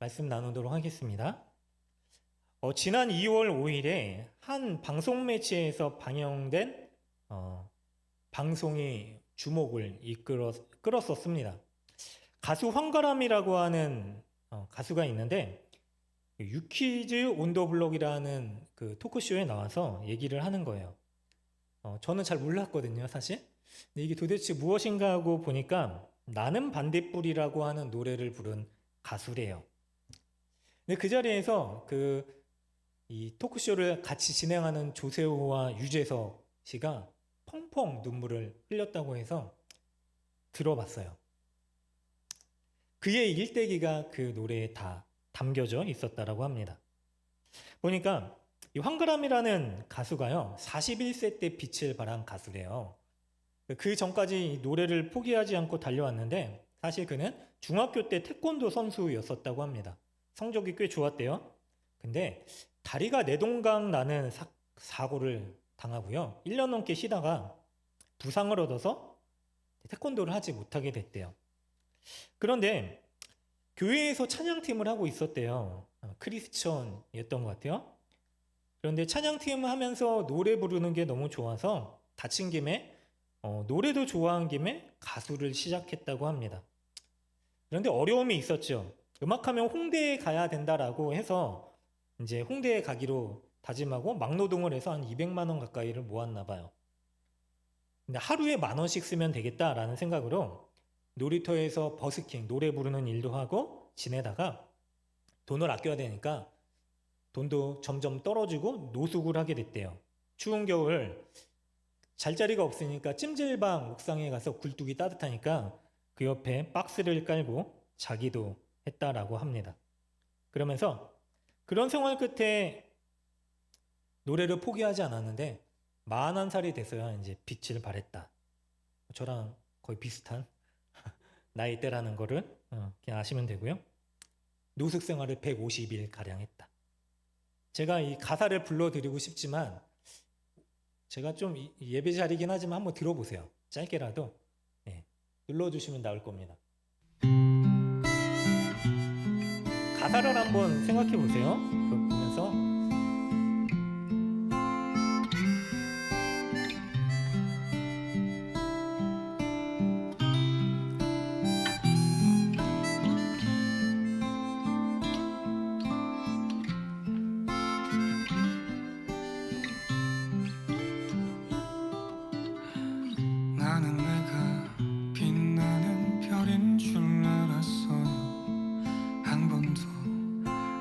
말씀 나누도록 하겠습니다. 지난 2월 5일에 한 방송 매체에서 방영된 방송이 주목을 끌었었습니다. 가수 황가람이라고 하는 가수가 있는데 유퀴즈 온 더 블록이라는 그 토크쇼에 나와서 얘기를 하는 거예요. 저는 잘 몰랐거든요, 사실. 근데 이게 도대체 무엇인가 하고 보니까 나는 반딧불이라고 하는 노래를 부른 가수래요. 근데 그 자리에서 이 토크쇼를 같이 진행하는 조세호와 유재석 씨가 펑펑 눈물을 흘렸다고 해서 들어봤어요. 그의 일대기가 그 노래에 다 담겨져 있었다라고 합니다. 보니까 이 황가람이라는 가수가요, 41세 때 빛을 발한 가수래요. 그 전까지 노래를 포기하지 않고 달려왔는데 사실 그는 중학교 때 태권도 선수였었다고 합니다. 성적이 꽤 좋았대요. 근데 다리가 내동강 나는 사고를 당하고요. 1년 넘게 쉬다가 부상을 얻어서 태권도를 하지 못하게 됐대요. 그런데 교회에서 찬양팀을 하고 있었대요. 크리스천이었던 것 같아요. 그런데 찬양팀을 하면서 노래 부르는 게 너무 좋아서 다친 김에 노래도 좋아한 김에 가수를 시작했다고 합니다. 그런데 어려움이 있었죠. 음악하면 홍대에 가야 된다라고 해서 이제 홍대에 가기로 다짐하고 막노동을 해서 한 200만 원 가까이를 모았나 봐요. 근데 하루에 10,000원씩 쓰면 되겠다라는 생각으로 놀이터에서 버스킹, 노래 부르는 일도 하고 지내다가 돈을 아껴야 되니까 돈도 점점 떨어지고 노숙을 하게 됐대요. 추운 겨울 잘 자리가 없으니까 찜질방 옥상에 가서 굴뚝이 따뜻하니까 그 옆에 박스를 깔고 자기도 했다라고 합니다. 그러면서 그런 생활 끝에 노래를 포기하지 않았는데 41살이 돼서야 이제 빛을 발했다. 저랑 거의 비슷한 나이대라는 거를 그냥 아시면 되고요. 노숙 생활을 150일 가량 했다. 제가 이 가사를 불러드리고 싶지만 제가 좀 예배 자리긴 하지만 한번 들어보세요. 짧게라도 눌러주시면 나올 겁니다. 가사를 한번 생각해 보세요. 보면서 나는 내가 빛나는 별인 줄 알았어요. 한 번도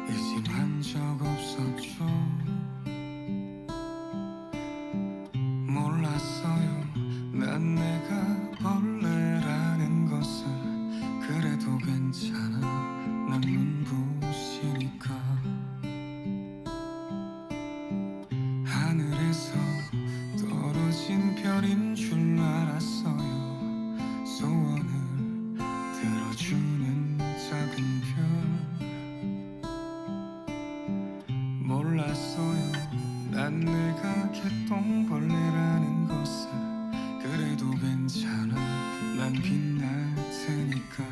의심한 적 없었죠. 몰랐어요. 난 내가 벌레라는 것을. 그래도 괜찮아. 난 눈부시니까. 하늘에서 떨어진 별인 줄 알았어요. 소원을 들어주는 작은 별. 몰랐어요. 난 내가 개똥벌레라는 것을. 그래도 괜찮아. 난 빛날 테니까.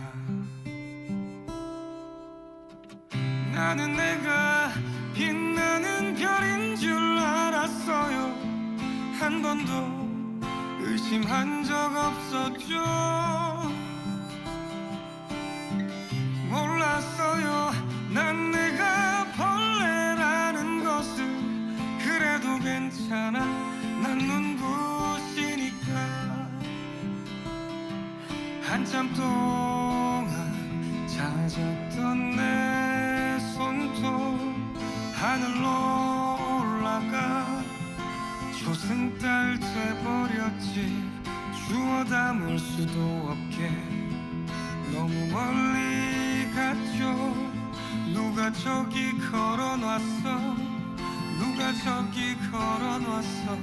나는 내가 빛나는 별인 줄 알았어요. 한 번도 의심한 적 없었죠. 몰랐어요. 난 내가 벌레라는 것을. 그래도 괜찮아. 난 눈부시니까. 한참 동안 잦았던 내 손톱 하늘로 올라가 조승달 돼버렸지. 주워 담을 수도 없게 너무 멀리 갔죠. 누가 저기 걸어놨어. 누가 저기 걸어놨어.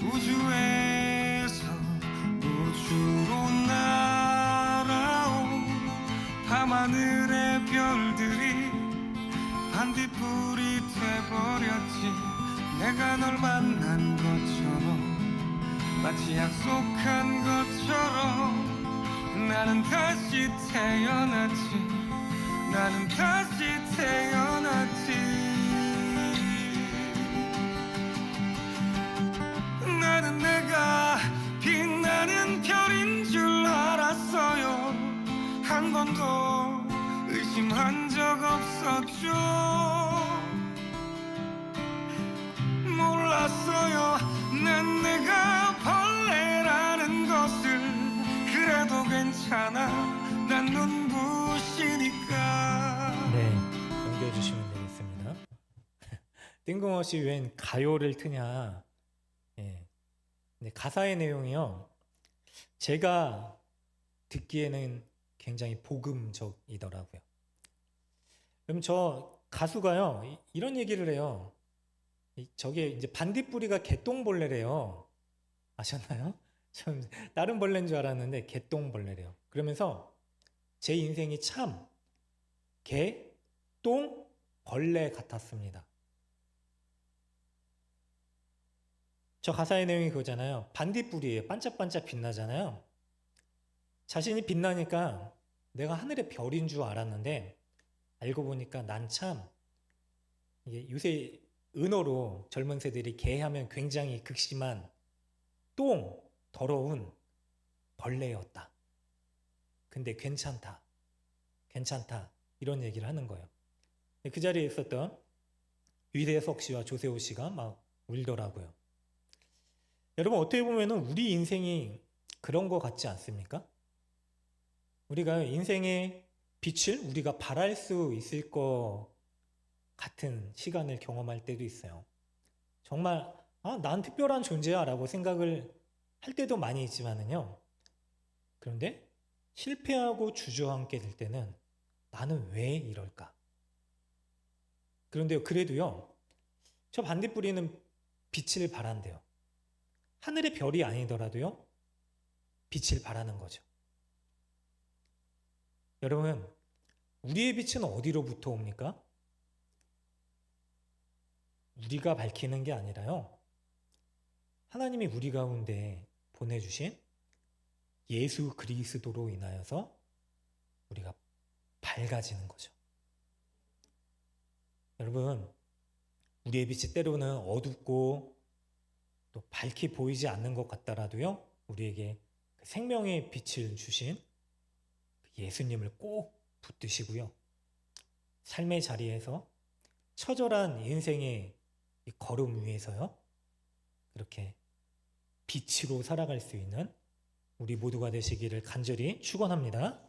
우주에서 우주로 날아온 밤하늘의 별들이 반딧불이 돼버렸지. 내가 널 만난 것처럼 마치 약속한 것처럼 나는 다시 태어났지. 나는 다시 번도 의심한 적 없었죠. 몰랐어요 난 내가 벌레라는 것을. 그래도 괜찮아 난 눈부시니까. 네, 넘겨주시면 되겠습니다. 뜬금없이 웬 가요를 트냐. 예. 근데 가사의 내용이요, 제가 듣기에는 굉장히 복음적이더라고요. 그럼 저 가수가요, 이런 얘기를 해요. 저게 이제 반딧불이가 개똥벌레래요. 아셨나요? 전 다른 벌레인 줄 알았는데 개똥벌레래요. 그러면서 제 인생이 참 개, 똥, 벌레 같았습니다. 저 가사의 내용이 그거잖아요. 반딧불이에요. 반짝반짝 빛나잖아요. 자신이 빛나니까 내가 하늘의 별인 줄 알았는데 알고 보니까 난 참, 이게 요새 은어로 젊은 세대들이 개하면 굉장히 극심한 똥, 더러운 벌레였다. 근데 괜찮다. 괜찮다. 이런 얘기를 하는 거예요. 그 자리에 있었던 유재석 씨와 조세호 씨가 막 울더라고요. 여러분, 어떻게 보면 우리 인생이 그런 거 같지 않습니까? 우리가 인생의 빛을 우리가 발할 수 있을 것 같은 시간을 경험할 때도 있어요. 정말 난 특별한 존재야 라고 생각을 할 때도 많이 있지만은요, 그런데 실패하고 주저앉게 될 때는 나는 왜 이럴까? 그런데요, 그래도요, 저 반딧불이는 빛을 발한대요. 하늘의 별이 아니더라도요, 빛을 발하는 거죠. 여러분, 우리의 빛은 어디로부터 옵니까? 우리가 밝히는 게 아니라요, 하나님이 우리 가운데 보내주신 예수 그리스도로 인하여서 우리가 밝아지는 거죠. 여러분, 우리의 빛이 때로는 어둡고 또 밝게 보이지 않는 것 같더라도요, 우리에게 생명의 빛을 주신 예수님을 꼭 붙드시고요, 삶의 자리에서 처절한 인생의 이 걸음 위에서요, 그렇게 빛으로 살아갈 수 있는 우리 모두가 되시기를 간절히 축원합니다.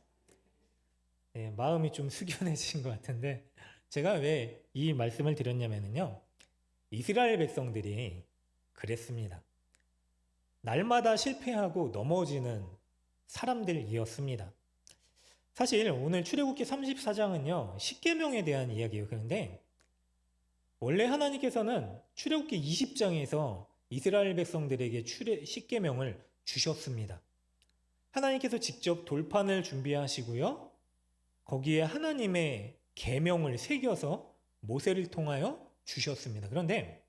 네, 마음이 좀 숙연해진 것 같은데, 제가 왜 이 말씀을 드렸냐면요, 이스라엘 백성들이 그랬습니다. 날마다 실패하고 넘어지는 사람들이었습니다. 사실 오늘 출애굽기 34장은요, 십계명에 대한 이야기예요. 그런데 원래 하나님께서는 출애굽기 20장에서 이스라엘 백성들에게 십계명을 주셨습니다. 하나님께서 직접 돌판을 준비하시고요, 거기에 하나님의 계명을 새겨서 모세를 통하여 주셨습니다. 그런데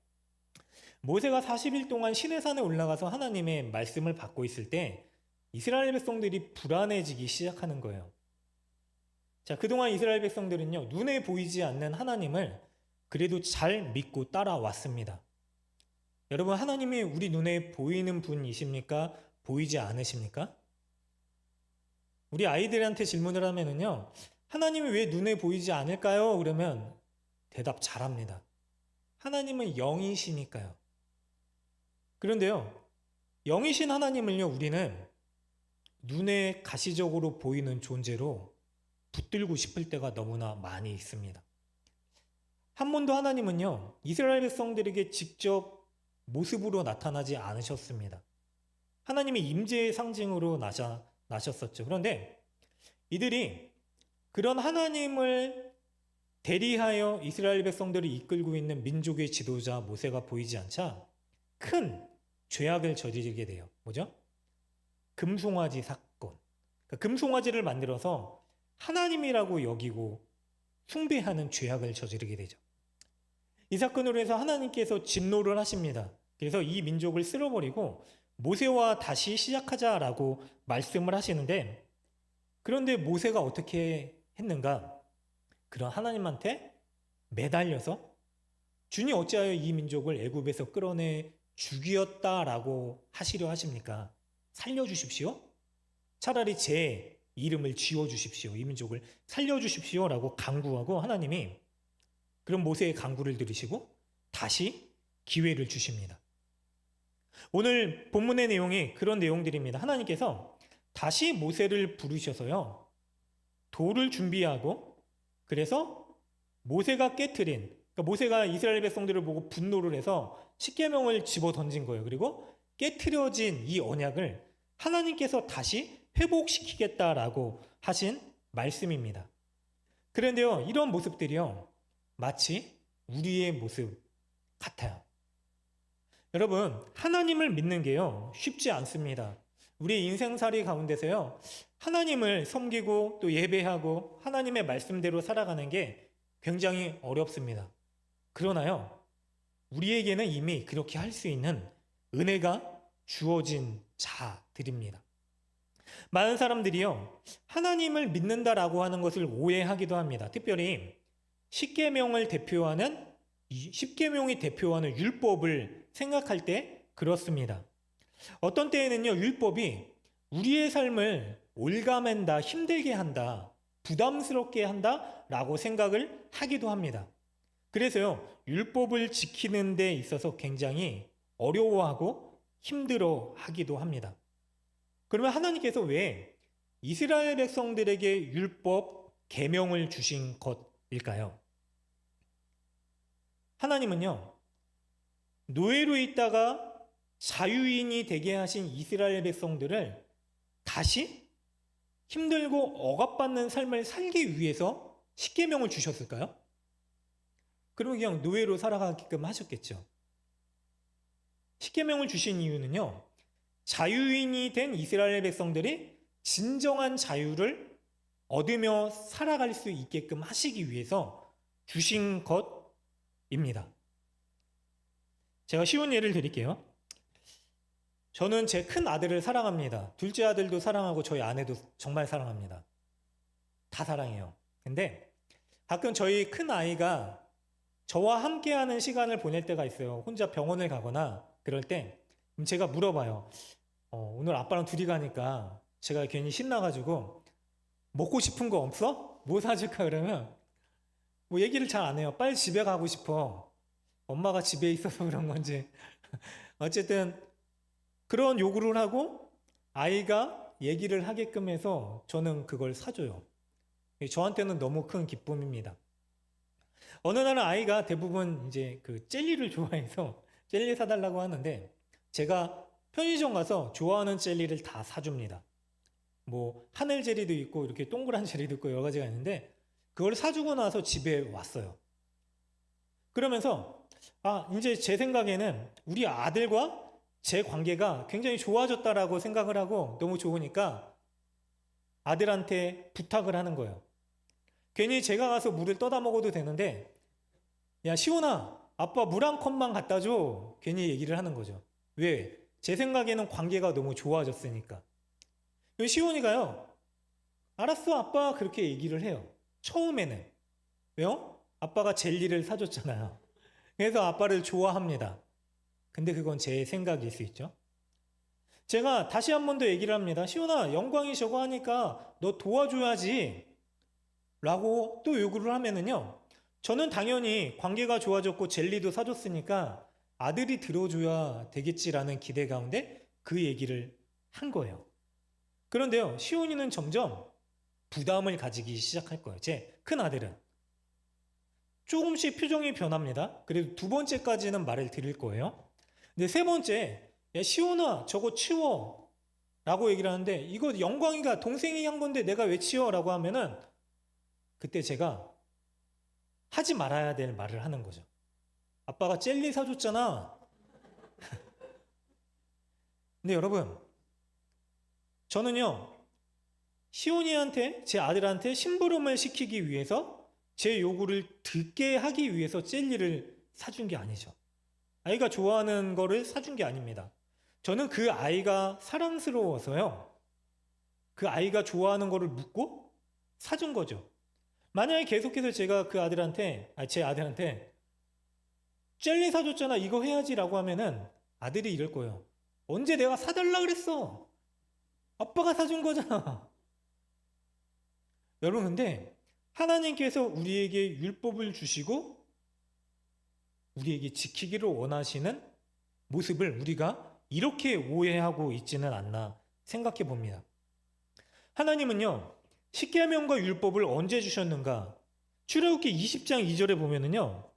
모세가 40일 동안 시내산에 올라가서 하나님의 말씀을 받고 있을 때 이스라엘 백성들이 불안해지기 시작하는 거예요. 자, 그동안 이스라엘 백성들은요, 눈에 보이지 않는 하나님을 그래도 잘 믿고 따라왔습니다. 여러분, 하나님이 우리 눈에 보이는 분이십니까? 보이지 않으십니까? 우리 아이들한테 질문을 하면은요, 하나님이 왜 눈에 보이지 않을까요? 그러면 대답 잘합니다. 하나님은 영이시니까요. 그런데요, 영이신 하나님을요, 우리는 눈에 가시적으로 보이는 존재로 붙들고 싶을 때가 너무나 많이 있습니다. 한 번도 하나님은요, 이스라엘 백성들에게 직접 모습으로 나타나지 않으셨습니다. 하나님의 임재의 상징으로 나셨었죠. 그런데 이들이 그런 하나님을 대리하여 이스라엘 백성들을 이끌고 있는 민족의 지도자 모세가 보이지 않자 큰 죄악을 저지르게 돼요. 뭐죠? 금송아지 사건. 금송아지를 만들어서 하나님이라고 여기고 숭배하는 죄악을 저지르게 되죠. 이 사건으로 해서 하나님께서 진노를 하십니다. 그래서 이 민족을 쓸어버리고 모세와 다시 시작하자라고 말씀을 하시는데, 그런데 모세가 어떻게 했는가? 그런 하나님한테 매달려서 주님 어찌하여 이 민족을 애굽에서 끌어내 죽이었다라고 하시려 하십니까? 살려주십시오. 차라리 제 이름을 지워주십시오. 이 민족을 살려주십시오라고 간구하고 하나님이 그런 모세의 간구를 들으시고 다시 기회를 주십니다. 오늘 본문의 내용이 그런 내용들입니다. 하나님께서 다시 모세를 부르셔서요. 돌을 준비하고 그래서 모세가 깨트린 그러니까 모세가 이스라엘 백성들을 보고 분노를 해서 십계명을 집어 던진 거예요. 그리고 깨트려진 이 언약을 하나님께서 다시 회복시키겠다라고 하신 말씀입니다. 그런데요, 이런 모습들이요, 마치 우리의 모습 같아요. 여러분, 하나님을 믿는 게요, 쉽지 않습니다. 우리 인생살이 가운데서요, 하나님을 섬기고 또 예배하고 하나님의 말씀대로 살아가는 게 굉장히 어렵습니다. 그러나요, 우리에게는 이미 그렇게 할 수 있는 은혜가 주어진 자들입니다. 많은 사람들이요, 하나님을 믿는다라고 하는 것을 오해하기도 합니다. 특별히 십계명을 대표하는 십계명이 대표하는 율법을 생각할 때 그렇습니다. 어떤 때에는요, 율법이 우리의 삶을 올가맨다, 힘들게 한다, 부담스럽게 한다라고 생각을 하기도 합니다. 그래서요, 율법을 지키는 데 있어서 굉장히 어려워하고 힘들어 하기도 합니다. 그러면 하나님께서 왜 이스라엘 백성들에게 율법, 계명을 주신 것일까요? 하나님은요, 노예로 있다가 자유인이 되게 하신 이스라엘 백성들을 다시 힘들고 억압받는 삶을 살기 위해서 십계명을 주셨을까요? 그러면 그냥 노예로 살아가게끔 하셨겠죠. 십계명을 주신 이유는요, 자유인이 된 이스라엘 백성들이 진정한 자유를 얻으며 살아갈 수 있게끔 하시기 위해서 주신 것입니다. 제가 쉬운 예를 드릴게요. 저는 제 큰 아들을 사랑합니다. 둘째 아들도 사랑하고 저희 아내도 정말 사랑합니다. 다 사랑해요. 근데 가끔 저희 큰 아이가 저와 함께하는 시간을 보낼 때가 있어요. 혼자 병원을 가거나 그럴 때 제가 물어봐요. 오늘 아빠랑 둘이 가니까 제가 괜히 신나가지고 먹고 싶은 거 없어? 뭐 사줄까? 그러면 뭐 얘기를 잘 안 해요. 빨리 집에 가고 싶어. 엄마가 집에 있어서 그런 건지. 어쨌든 그런 요구를 하고 아이가 얘기를 하게끔 해서 저는 그걸 사줘요. 저한테는 너무 큰 기쁨입니다. 어느 날은 아이가 대부분 이제 그 젤리를 좋아해서 젤리 사달라고 하는데 제가 편의점 가서 좋아하는 젤리를 다 사줍니다. 뭐 하늘 젤리도 있고 이렇게 동그란 젤리도 있고 여러 가지가 있는데 그걸 사주고 나서 집에 왔어요. 그러면서 이제 제 생각에는 우리 아들과 제 관계가 굉장히 좋아졌다라고 생각을 하고 너무 좋으니까 아들한테 부탁을 하는 거예요. 괜히 제가 가서 물을 떠다 먹어도 되는데 야 시온아 아빠 물 한 컵만 갖다 줘. 괜히 얘기를 하는 거죠. 왜? 제 생각에는 관계가 너무 좋아졌으니까. 시온이가요. 알았어 아빠 그렇게 얘기를 해요. 처음에는. 왜요? 아빠가 젤리를 사줬잖아요. 그래서 아빠를 좋아합니다. 근데 그건 제 생각일 수 있죠. 제가 다시 한 번 더 얘기를 합니다. 시온아 영광이 저거 하니까 너 도와줘야지 라고 또 요구를 하면은요. 저는 당연히 관계가 좋아졌고 젤리도 사줬으니까 아들이 들어줘야 되겠지라는 기대 가운데 그 얘기를 한 거예요. 그런데요. 시온이는 점점 부담을 가지기 시작할 거예요. 제 큰 아들은. 조금씩 표정이 변합니다. 그래도 두 번째까지는 말을 드릴 거예요. 근데 세 번째, 야 시온아 저거 치워 라고 얘기를 하는데 이거 영광이가 동생이 한 건데 내가 왜 치워? 라고 하면은 그때 제가 하지 말아야 될 말을 하는 거죠. 아빠가 젤리 사줬잖아. 근데 여러분 저는요 시온이한테 제 아들한테 심부름을 시키기 위해서 제 요구를 듣게 하기 위해서 젤리를 사준 게 아니죠. 아이가 좋아하는 거를 사준 게 아닙니다. 저는 그 아이가 사랑스러워서요. 그 아이가 좋아하는 거를 묻고 사준 거죠. 만약에 계속해서 제가 제 아들한테 젤리 사줬잖아 이거 해야지 라고 하면은 아들이 이럴 거예요. 언제 내가 사달라 그랬어? 아빠가 사준 거잖아. 여러분, 근데 하나님께서 우리에게 율법을 주시고 우리에게 지키기를 원하시는 모습을 우리가 이렇게 오해하고 있지는 않나 생각해 봅니다. 하나님은요, 십계명과 율법을 언제 주셨는가? 출애굽기 20장 2절에 보면은요,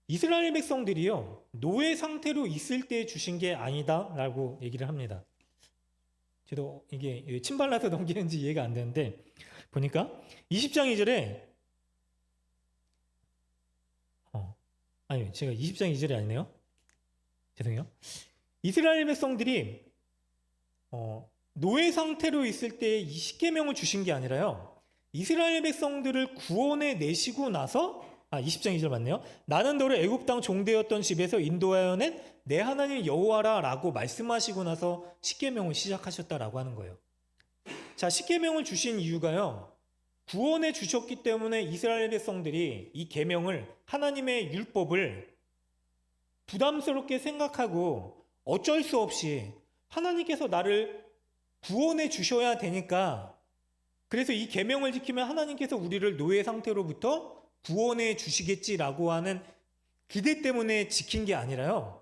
이스라엘 백성들이요, 노예 상태로 있을 때 주신 게 아니다라고 얘기를 합니다. 저도 이게 침발라서 넘기는지 이해가 안 되는데, 보니까 20장 2절에 아니, 제가 20장 2절이 아니네요. 죄송해요. 이스라엘 백성들이 노예 상태로 있을 때 이 십계명을 주신 게 아니라요, 이스라엘 백성들을 구원해 내시고 나서 20장 2절 맞네요. 나는 너를 애굽 땅 종되었던 집에서 인도하여 낸 내 하나님 여호와라라고 말씀하시고 나서 십계명을 시작하셨다라고 하는 거예요. 자, 십계명을 주신 이유가요, 구원해 주셨기 때문에 이스라엘 백성들이 이 계명을, 하나님의 율법을 부담스럽게 생각하고 어쩔 수 없이 하나님께서 나를 구원해 주셔야 되니까, 그래서 이 계명을 지키면 하나님께서 우리를 노예 상태로부터 구원해 주시겠지라고 하는 기대 때문에 지킨 게 아니라요,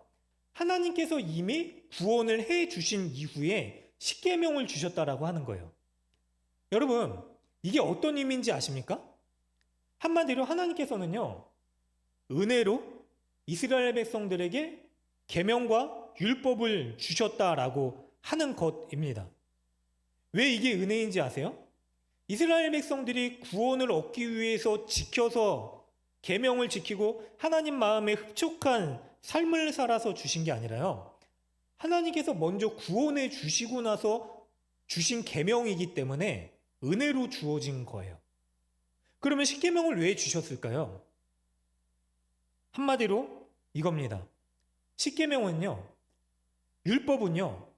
하나님께서 이미 구원을 해 주신 이후에 십계명을 주셨다라고 하는 거예요. 여러분, 이게 어떤 의미인지 아십니까? 한마디로 하나님께서는요, 은혜로 이스라엘 백성들에게 계명과 율법을 주셨다라고 하는 것입니다. 왜 이게 은혜인지 아세요? 이스라엘 백성들이 구원을 얻기 위해서 지켜서 계명을 지키고 하나님 마음에 흡족한 삶을 살아서 주신 게 아니라요, 하나님께서 먼저 구원해 주시고 나서 주신 계명이기 때문에 은혜로 주어진 거예요. 그러면 십계명을 왜 주셨을까요? 한마디로 이겁니다. 십계명은요, 율법은요,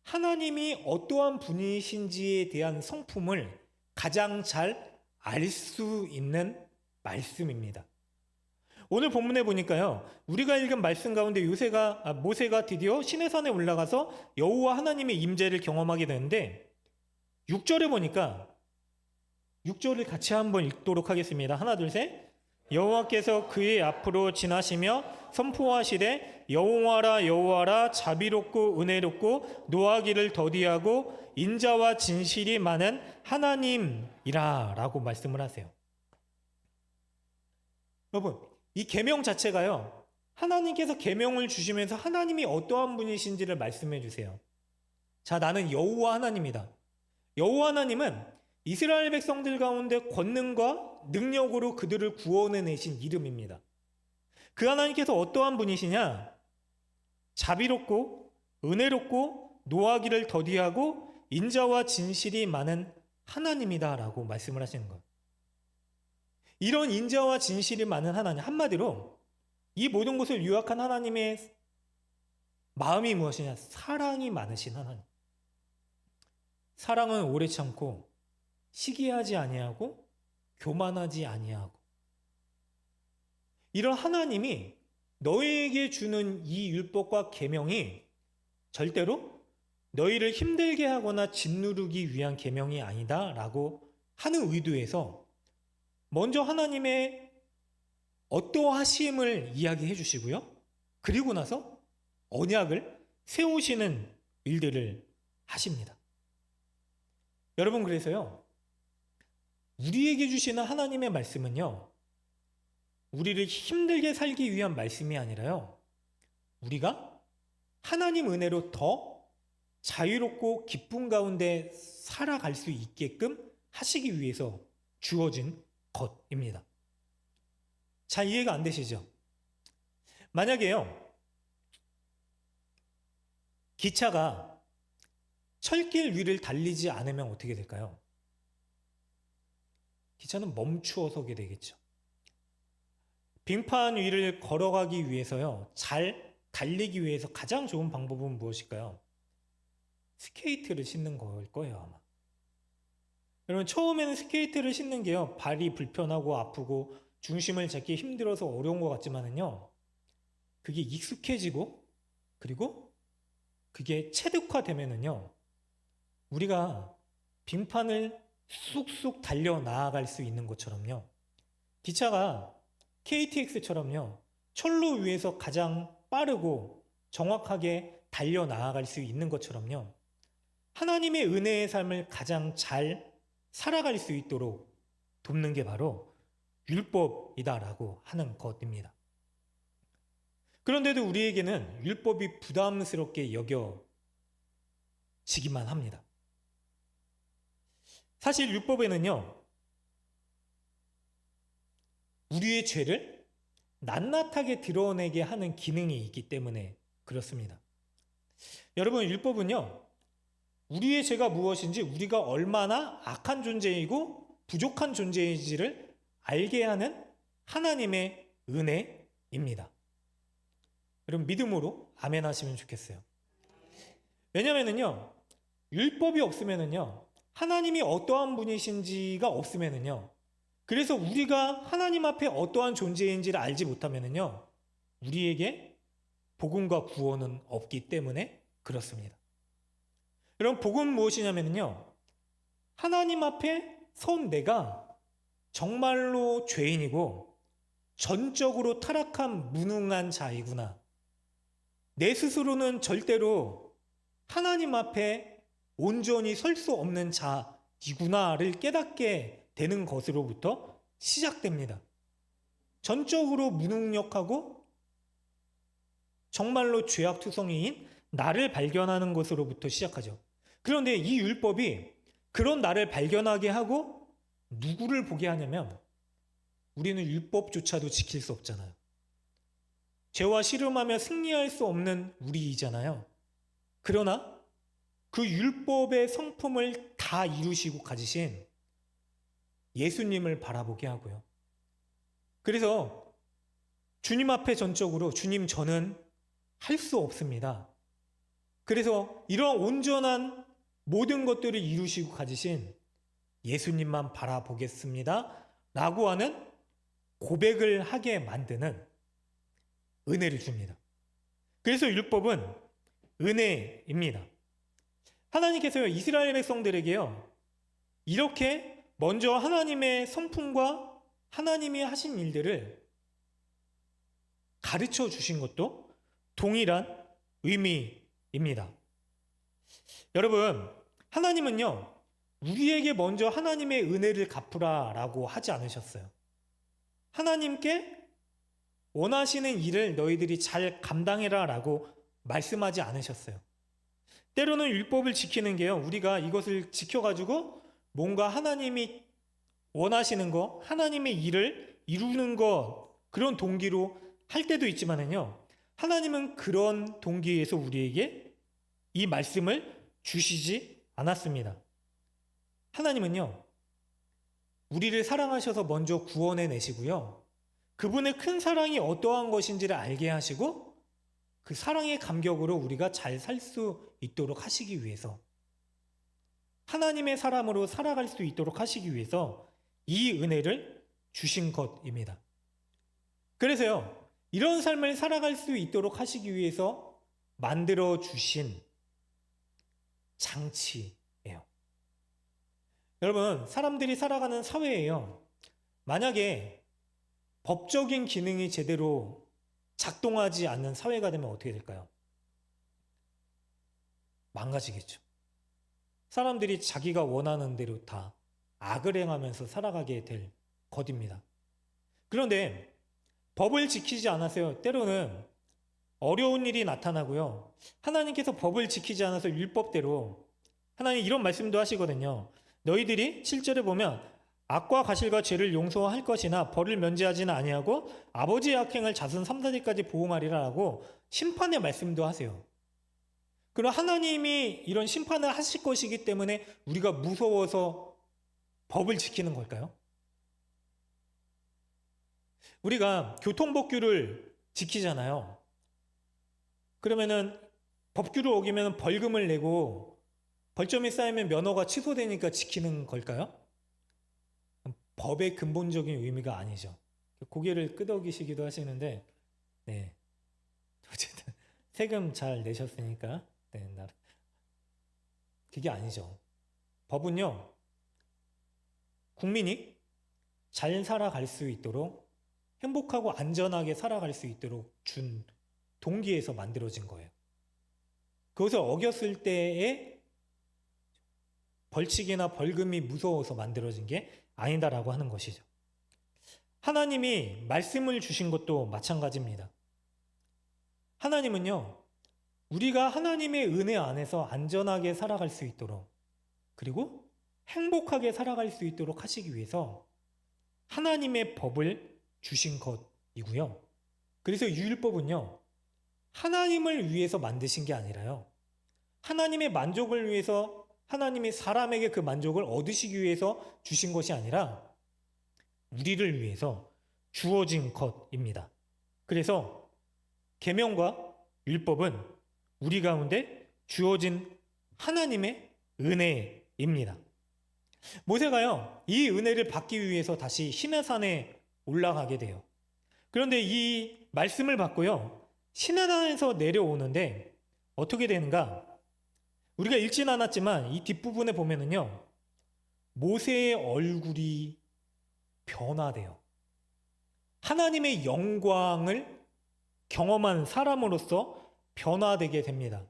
하나님이 어떠한 분이신지에 대한 성품을 가장 잘 알 수 있는 말씀입니다. 오늘 본문에 보니까요, 우리가 읽은 말씀 가운데 모세가 드디어 시내산에 올라가서 여호와 하나님의 임재를 경험하게 되는데, 6절에 보니까 6절을 같이 한번 읽도록 하겠습니다. 하나 둘 셋. 여호와께서 그의 앞으로 지나시며 선포하시되 여호와라 여호와라 자비롭고 은혜롭고 노하기를 더디하고 인자와 진실이 많은 하나님이라 라고 말씀을 하세요. 여러분, 이 계명 자체가요, 하나님께서 계명을 주시면서 하나님이 어떠한 분이신지를 말씀해 주세요. 자, 나는 여호와 하나님이다. 여호와 하나님은 이스라엘 백성들 가운데 권능과 능력으로 그들을 구원해 내신 이름입니다. 그 하나님께서 어떠한 분이시냐? 자비롭고 은혜롭고 노하기를 더디하고 인자와 진실이 많은 하나님이다라고 말씀을 하시는 거예요. 이런 인자와 진실이 많은 하나님, 한마디로 이 모든 것을 요약한 하나님의 마음이 무엇이냐? 사랑이 많으신 하나님. 사랑은 오래 참고 시기하지 아니하고 교만하지 아니하고. 이런 하나님이 너희에게 주는 이 율법과 계명이 절대로 너희를 힘들게 하거나 짓누르기 위한 계명이 아니다라고 하는 의도에서 먼저 하나님의 어떠하심을 이야기해 주시고요, 그리고 나서 언약을 세우시는 일들을 하십니다. 여러분, 그래서요, 우리에게 주시는 하나님의 말씀은요, 우리를 힘들게 살기 위한 말씀이 아니라요, 우리가 하나님 은혜로 더 자유롭고 기쁨 가운데 살아갈 수 있게끔 하시기 위해서 주어진 것입니다. 자, 이해가 안 되시죠? 만약에요, 기차가 철길 위를 달리지 않으면 어떻게 될까요? 기차는 멈추어 서게 되겠죠. 빙판 위를 걸어가기 위해서요, 잘 달리기 위해서 가장 좋은 방법은 무엇일까요? 스케이트를 신는 걸 거예요, 아마. 여러분, 처음에는 스케이트를 신는 게요, 발이 불편하고 아프고 중심을 잡기 힘들어서 어려운 것 같지만은요, 그게 익숙해지고 그리고 그게 체득화되면은요, 우리가 빙판을 쑥쑥 달려 나아갈 수 있는 것처럼요. 기차가 KTX처럼요. 철로 위에서 가장 빠르고 정확하게 달려 나아갈 수 있는 것처럼요. 하나님의 은혜의 삶을 가장 잘 살아갈 수 있도록 돕는 게 바로 율법이다라고 하는 것입니다. 그런데도 우리에게는 율법이 부담스럽게 여겨지기만 합니다. 사실 율법에는요, 우리의 죄를 낱낱하게 드러내게 하는 기능이 있기 때문에 그렇습니다. 여러분, 율법은요, 우리의 죄가 무엇인지, 우리가 얼마나 악한 존재이고 부족한 존재인지를 알게 하는 하나님의 은혜입니다. 여러분, 믿음으로 아멘 하시면 좋겠어요. 왜냐면은요, 율법이 없으면은요, 하나님이 어떠한 분이신지가 없으면은요, 그래서 우리가 하나님 앞에 어떠한 존재인지를 알지 못하면은요, 우리에게 복음과 구원은 없기 때문에 그렇습니다. 여러분, 복음은 무엇이냐면요, 하나님 앞에 선 내가 정말로 죄인이고 전적으로 타락한 무능한 자이구나, 내 스스로는 절대로 하나님 앞에 온전히 설 수 없는 자이구나를 깨닫게 되는 것으로부터 시작됩니다. 전적으로 무능력하고 정말로 죄악투성이인 나를 발견하는 것으로부터 시작하죠. 그런데 이 율법이 그런 나를 발견하게 하고 누구를 보게 하냐면, 우리는 율법조차도 지킬 수 없잖아요. 죄와 씨름하며 승리할 수 없는 우리이잖아요. 그러나 그 율법의 성품을 다 이루시고 가지신 예수님을 바라보게 하고요. 그래서 주님 앞에 전적으로, 주님, 저는 할 수 없습니다. 그래서 이런 온전한 모든 것들을 이루시고 가지신 예수님만 바라보겠습니다 라고 하는 고백을 하게 만드는 은혜를 줍니다. 그래서 율법은 은혜입니다. 하나님께서요, 이스라엘 백성들에게요, 이렇게 먼저 하나님의 성품과 하나님이 하신 일들을 가르쳐 주신 것도 동일한 의미입니다. 여러분, 하나님은요, 우리에게 먼저 하나님의 은혜를 갚으라라고 하지 않으셨어요. 하나님께 원하시는 일을 너희들이 잘 감당해라라고 말씀하지 않으셨어요. 때로는 율법을 지키는 게요, 우리가 이것을 지켜가지고 뭔가 하나님이 원하시는 거, 하나님의 일을 이루는 것, 그런 동기로 할 때도 있지만은요, 하나님은 그런 동기에서 우리에게 이 말씀을 주시지 않았습니다. 하나님은요, 우리를 사랑하셔서 먼저 구원해 내시고요, 그분의 큰 사랑이 어떠한 것인지를 알게 하시고 그 사랑의 감격으로 우리가 잘 살 수 있도록 하시기 위해서, 하나님의 사람으로 살아갈 수 있도록 하시기 위해서 이 은혜를 주신 것입니다. 그래서요, 이런 삶을 살아갈 수 있도록 하시기 위해서 만들어 주신 장치예요. 여러분, 사람들이 살아가는 사회에요, 만약에 법적인 기능이 제대로 작동하지 않는 사회가 되면 어떻게 될까요? 망가지겠죠. 사람들이 자기가 원하는 대로 다 악을 행하면서 살아가게 될 것입니다. 그런데 법을 지키지 않아서요, 때로는 어려운 일이 나타나고요, 하나님께서 법을 지키지 않아서 율법대로, 하나님 이런 말씀도 하시거든요. 너희들이 7절에 보면 악과 가실과 죄를 용서할 것이나 벌을 면제하지는 아니하고 아버지의 악행을 자손 3, 4대까지 보응하리라 하고 심판의 말씀도 하세요. 그럼 하나님이 이런 심판을 하실 것이기 때문에 우리가 무서워서 법을 지키는 걸까요? 우리가 교통법규를 지키잖아요. 그러면은 법규를 어기면 벌금을 내고 벌점이 쌓이면 면허가 취소되니까 지키는 걸까요? 법의 근본적인 의미가 아니죠. 고개를 끄덕이시기도 하시는데, 네, 어쨌든 세금 잘 내셨으니까, 네, 그게 아니죠. 법은요, 국민이 잘 살아갈 수 있도록 행복하고 안전하게 살아갈 수 있도록 준 동기에서 만들어진 거예요. 그것을 어겼을 때의 벌칙이나 벌금이 무서워서 만들어진 게 아니다라고 하는 것이죠. 하나님이 말씀을 주신 것도 마찬가지입니다. 하나님은요, 우리가 하나님의 은혜 안에서 안전하게 살아갈 수 있도록, 그리고 행복하게 살아갈 수 있도록 하시기 위해서 하나님의 법을 주신 것이고요. 그래서 율법은요, 하나님을 위해서 만드신 게 아니라요, 하나님의 만족을 위해서, 하나님이 사람에게 그 만족을 얻으시기 위해서 주신 것이 아니라 우리를 위해서 주어진 것입니다. 그래서 계명과 율법은 우리 가운데 주어진 하나님의 은혜입니다. 모세가요, 이 은혜를 받기 위해서 다시 시내산에 올라가게 돼요. 그런데 이 말씀을 받고요, 시내산에서 내려오는데 어떻게 되는가? 우리가 읽진 않았지만 이 뒷부분에 보면은요, 모세의 얼굴이 변화돼요. 하나님의 영광을 경험한 사람으로서 변화되게 됩니다.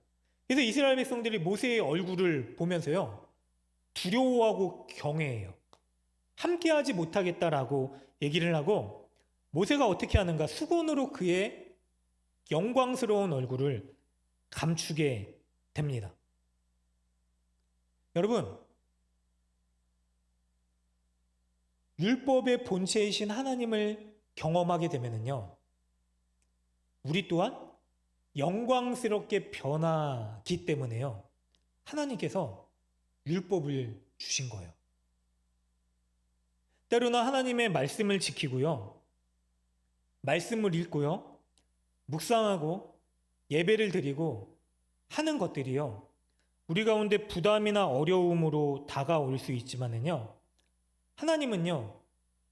그래서 이스라엘 백성들이 모세의 얼굴을 보면서요, 두려워하고 경외해요. 함께하지 못하겠다라고 얘기를 하고, 모세가 어떻게 하는가? 수건으로 그의 영광스러운 얼굴을 감추게 됩니다. 여러분, 율법의 본체이신 하나님을 경험하게 되면은요, 우리 또한 영광스럽게 변하기 때문에요, 하나님께서 율법을 주신 거예요. 때로는 하나님의 말씀을 지키고요, 말씀을 읽고요, 묵상하고 예배를 드리고 하는 것들이요, 우리 가운데 부담이나 어려움으로 다가올 수 있지만은요, 하나님은요,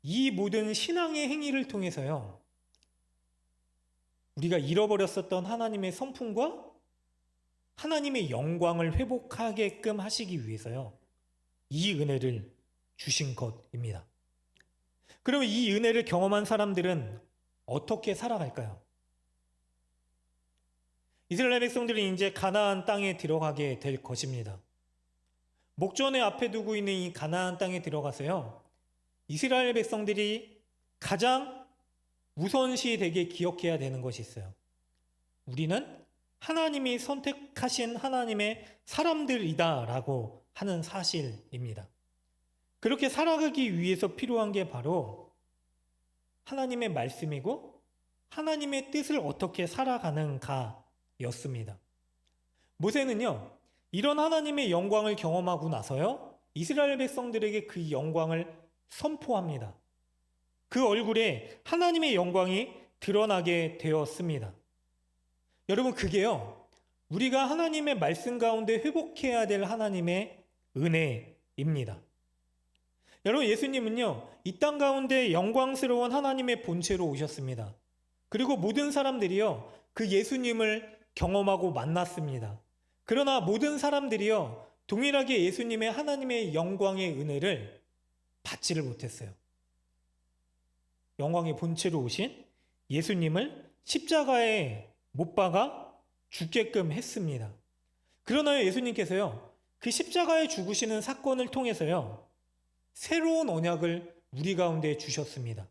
이 모든 신앙의 행위를 통해서요, 우리가 잃어버렸었던 하나님의 성품과 하나님의 영광을 회복하게끔 하시기 위해서요, 이 은혜를 주신 것입니다. 그럼 이 은혜를 경험한 사람들은 어떻게 살아갈까요? 이스라엘 백성들이 이제 가나안 땅에 들어가게 될 것입니다. 목전에 앞에 두고 있는 이 가나안 땅에 들어가서요, 이스라엘 백성들이 가장 우선시되게 기억해야 되는 것이 있어요. 우리는 하나님이 선택하신 하나님의 사람들이다라고 하는 사실입니다. 그렇게 살아가기 위해서 필요한 게 바로 하나님의 말씀이고 하나님의 뜻을 어떻게 살아가는가였습니다. 모세는요, 이런 하나님의 영광을 경험하고 나서요, 이스라엘 백성들에게 그 영광을 선포합니다. 그 얼굴에 하나님의 영광이 드러나게 되었습니다. 여러분, 그게요, 우리가 하나님의 말씀 가운데 회복해야 될 하나님의 은혜입니다. 여러분, 예수님은요, 이 땅 가운데 영광스러운 하나님의 본체로 오셨습니다. 그리고 모든 사람들이요, 그 예수님을 경험하고 만났습니다. 그러나 모든 사람들이요, 동일하게 예수님의 하나님의 영광의 은혜를 받지를 못했어요. 영광의 본체로 오신 예수님을 십자가에 못 박아 죽게끔 했습니다. 그러나 예수님께서요, 그 십자가에 죽으시는 사건을 통해서요, 새로운 언약을 우리 가운데 주셨습니다.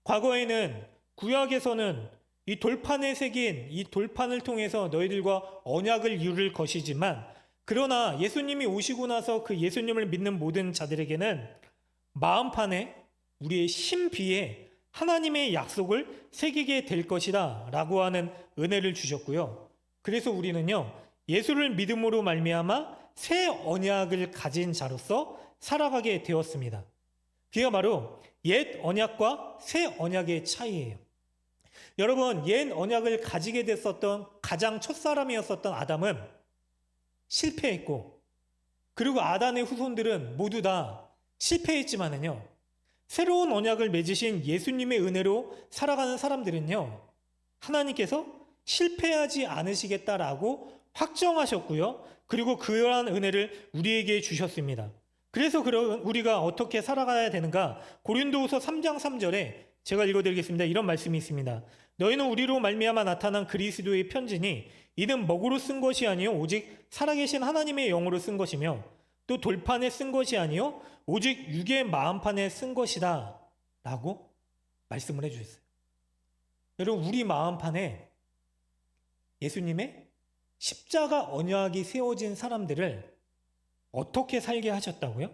과거에는 구약에서는 이 돌판에 새긴 이 돌판을 통해서 너희들과 언약을 이룰 것이지만, 그러나 예수님이 오시고 나서 그 예수님을 믿는 모든 자들에게는 마음판에 우리의 신비에 하나님의 약속을 새기게 될 것이다 라고 하는 은혜를 주셨고요. 그래서 우리는요, 예수를 믿음으로 말미암아 새 언약을 가진 자로서 살아가게 되었습니다. 그게 바로 옛 언약과 새 언약의 차이예요. 여러분, 옛 언약을 가지게 됐었던 가장 첫사람이었었던 아담은 실패했고, 그리고 아담의 후손들은 모두 다 실패했지만은요, 새로운 언약을 맺으신 예수님의 은혜로 살아가는 사람들은요, 하나님께서 실패하지 않으시겠다라고 확정하셨고요, 그리고 그러한 은혜를 우리에게 주셨습니다. 그래서 우리가 어떻게 살아가야 되는가? 고린도후서 3장 3절에 제가 읽어드리겠습니다. 이런 말씀이 있습니다. 너희는 우리로 말미암아 나타난 그리스도의 편지니 이는 먹으로 쓴 것이 아니요 오직 살아계신 하나님의 영으로 쓴 것이며 또 돌판에 쓴 것이 아니요 오직 육의 마음판에 쓴 것이다 라고 말씀을 해주셨어요. 여러분, 우리 마음판에 예수님의 십자가 언약이 세워진 사람들을 어떻게 살게 하셨다고요?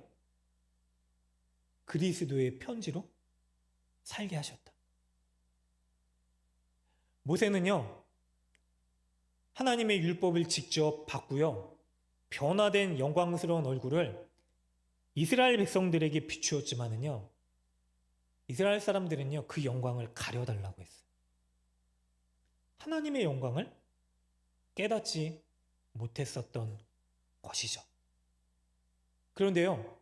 그리스도의 편지로 살게 하셨다. 모세는요, 하나님의 율법을 직접 받고요, 변화된 영광스러운 얼굴을 이스라엘 백성들에게 비추었지만은요, 이스라엘 사람들은요, 그 영광을 가려달라고 했어요. 하나님의 영광을 깨닫지 못했었던 것이죠. 그런데요,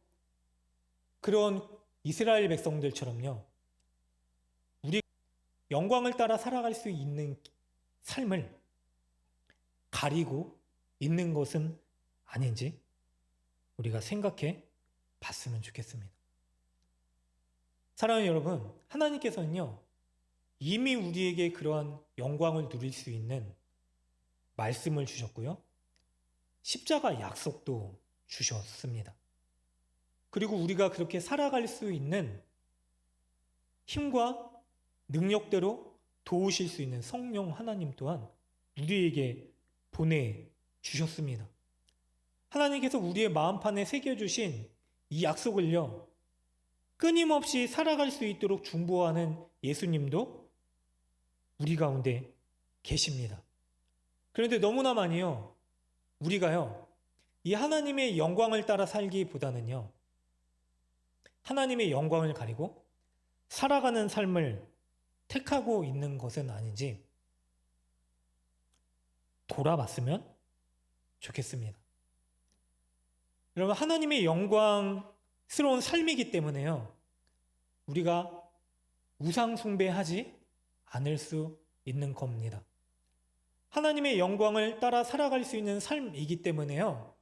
그런 이스라엘 백성들처럼요, 우리 영광을 따라 살아갈 수 있는 삶을 가리고 있는 것은 아닌지 우리가 생각해 봤으면 좋겠습니다. 사랑하는 여러분, 하나님께서는요, 이미 우리에게 그러한 영광을 누릴 수 있는 말씀을 주셨고요, 십자가 약속도 주셨습니다. 그리고 우리가 그렇게 살아갈 수 있는 힘과 능력대로 도우실 수 있는 성령 하나님 또한 우리에게 보내주셨습니다. 하나님께서 우리의 마음판에 새겨주신 이 약속을요, 끊임없이 살아갈 수 있도록 중보하는 예수님도 우리 가운데 계십니다. 그런데 너무나 많이요, 우리가요, 이 하나님의 영광을 따라 살기보다는요, 하나님의 영광을 가리고 살아가는 삶을 택하고 있는 것은 아닌지 돌아봤으면 좋겠습니다. 여러분, 하나님의 영광스러운 삶이기 때문에요, 우리가 우상 숭배하지 않을 수 있는 겁니다. 하나님의 영광을 따라 살아갈 수 있는 삶이기 때문에요,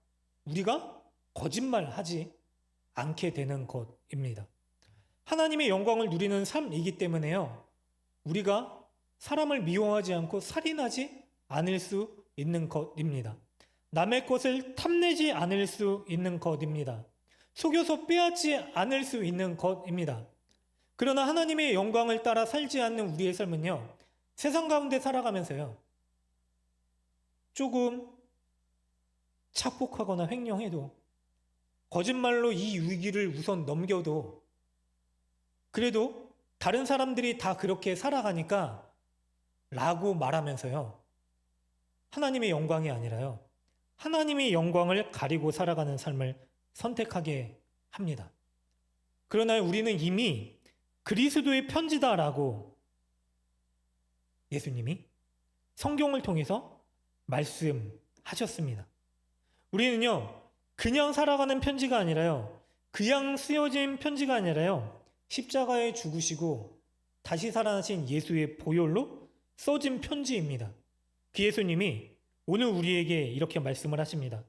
우리가 거짓말하지 않게 되는 것입니다. 하나님의 영광을 누리는 삶이기 때문에요, 우리가 사람을 미워하지 않고 살인하지 않을 수 있는 것입니다. 남의 것을 탐내지 않을 수 있는 것입니다. 속여서 빼앗지 않을 수 있는 것입니다. 그러나 하나님의 영광을 따라 살지 않는 우리의 삶은요, 세상 가운데 살아가면서요, 조금 착복하거나 횡령해도, 거짓말로 이 위기를 우선 넘겨도, 그래도 다른 사람들이 다 그렇게 살아가니까 라고 말하면서요, 하나님의 영광이 아니라요, 하나님의 영광을 가리고 살아가는 삶을 선택하게 합니다. 그러나 우리는 이미 그리스도의 편지다라고 예수님이 성경을 통해서 말씀하셨습니다. 우리는요, 그냥 살아가는 편지가 아니라요, 그냥 쓰여진 편지가 아니라요, 십자가에 죽으시고 다시 살아나신 예수의 보혈로 써진 편지입니다. 그 예수님이 오늘 우리에게 이렇게 말씀을 하십니다.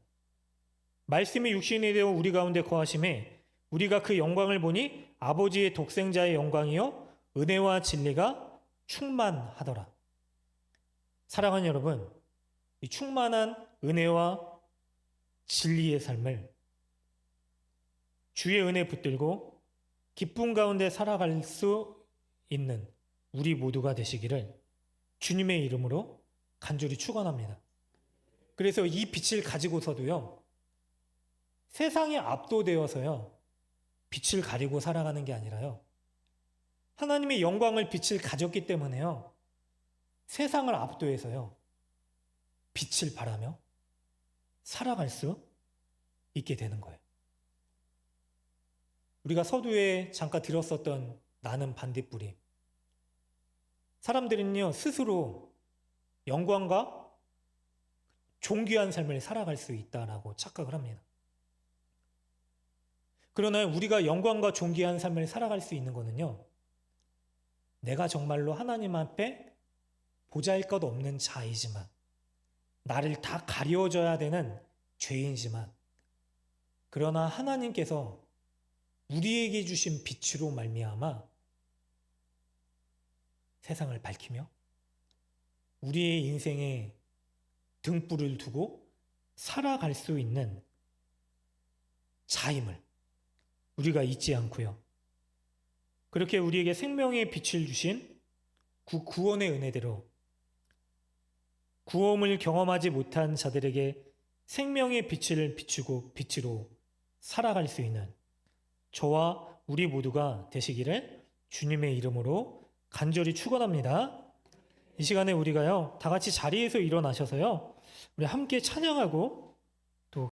말씀이 육신이 되어 우리 가운데 거하심에 우리가 그 영광을 보니 아버지의 독생자의 영광이요 은혜와 진리가 충만하더라. 사랑하는 여러분, 이 충만한 은혜와 진리의 삶을 주의 은혜 붙들고 기쁨 가운데 살아갈 수 있는 우리 모두가 되시기를 주님의 이름으로 간절히 축원합니다. 그래서 이 빛을 가지고서도요, 세상에 압도되어서요, 빛을 가리고 살아가는 게 아니라요, 하나님의 영광을 빛을 가졌기 때문에요, 세상을 압도해서요, 빛을 발하며 살아갈 수 있게 되는 거예요. 우리가 서두에 잠깐 들었었던 나는 반딧불이, 사람들은요, 스스로 영광과 존귀한 삶을 살아갈 수 있다라고 착각을 합니다. 그러나 우리가 영광과 존귀한 삶을 살아갈 수 있는 것은요, 내가 정말로 하나님 앞에 보잘것없는 자이지만, 나를 다 가려줘야 되는 죄인이지만, 그러나 하나님께서 우리에게 주신 빛으로 말미암아 세상을 밝히며 우리의 인생에 등불을 두고 살아갈 수 있는 자임을 우리가 잊지 않고요. 그렇게 우리에게 생명의 빛을 주신 구원의 은혜대로 구원을 경험하지 못한 자들에게 생명의 빛을 비추고 빛으로 살아갈 수 있는 저와 우리 모두가 되시기를 주님의 이름으로 간절히 축원합니다. 이 시간에 우리가요, 다 같이 자리에서 일어나셔서요, 우리 함께 찬양하고